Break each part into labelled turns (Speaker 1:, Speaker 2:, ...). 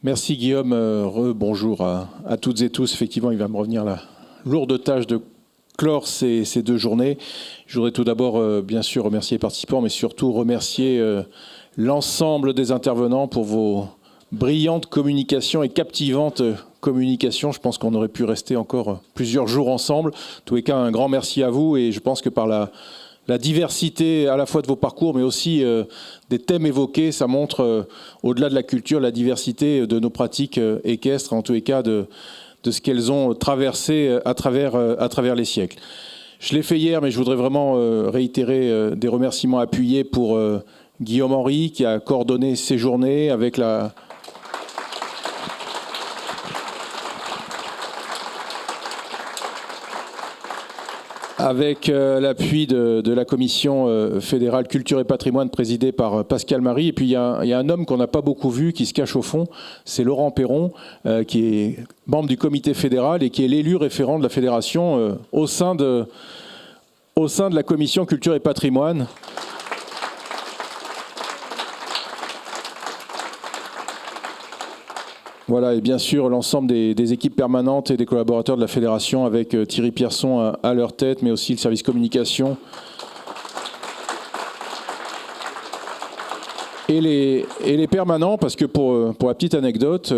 Speaker 1: Merci Guillaume, bonjour à toutes et tous. Effectivement, il va me revenir la lourde tâche de clore ces deux journées. Je voudrais tout d'abord, bien sûr, remercier les participants, mais surtout remercier l'ensemble des intervenants pour vos brillantes communications et captivantes communications. Je pense qu'on aurait pu rester encore plusieurs jours ensemble. En tous les cas, un grand merci à vous, et je pense que par la diversité à la fois de vos parcours, mais aussi des thèmes évoqués, ça montre, au-delà de la culture, la diversité de nos pratiques équestres, en tous les cas de ce qu'elles ont traversé à travers les siècles. Je l'ai fait hier, mais je voudrais vraiment réitérer des remerciements appuyés pour Guillaume Henry, qui a coordonné ces journées avec l'appui de la commission fédérale culture et patrimoine présidée par Pascal Marie. Et puis il y a un homme qu'on n'a pas beaucoup vu, qui se cache au fond, c'est Laurent Perron, qui est membre du comité fédéral et qui est l'élu référent de la fédération au sein de la commission culture et patrimoine. Voilà, et bien sûr l'ensemble des équipes permanentes et des collaborateurs de la fédération, avec Thierry Pierson à leur tête, mais aussi le service communication. Et les permanents, parce que pour la petite anecdote,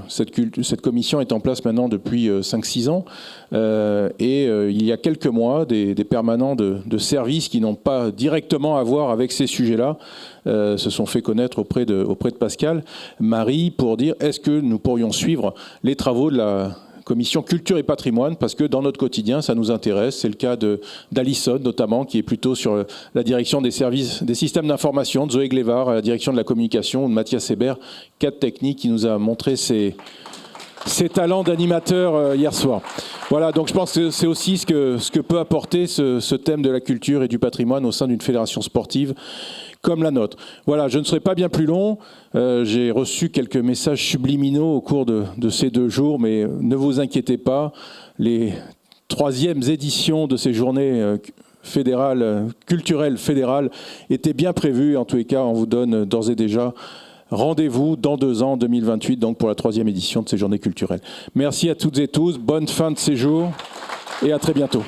Speaker 1: cette commission est en place maintenant depuis 5-6 ans. Il y a quelques mois, des permanents de services qui n'ont pas directement à voir avec ces sujets-là se sont fait connaître auprès de Pascal Marie pour dire: est-ce que nous pourrions suivre les travaux de la commission culture et patrimoine, parce que dans notre quotidien, ça nous intéresse. C'est le cas d'Alison, notamment, qui est plutôt sur la direction des services, des systèmes d'information, de Zoé Glévard à la direction de la communication, ou de Mathias Hébert, cadre technique, qui nous a montré ses talents d'animateur hier soir. Voilà, donc je pense que c'est aussi ce que peut apporter ce thème de la culture et du patrimoine au sein d'une fédération sportive comme la nôtre. Voilà, je ne serai pas bien plus long. J'ai reçu quelques messages subliminaux au cours de ces 2 jours, mais ne vous inquiétez pas, les 3e éditions de ces journées culturelles fédérales étaient bien prévues. En tous les cas, on vous donne d'ores et déjà rendez-vous dans 2 ans, 2028, donc pour la 3e édition de ces journées culturelles. Merci à toutes et tous, bonne fin de séjour et à très bientôt.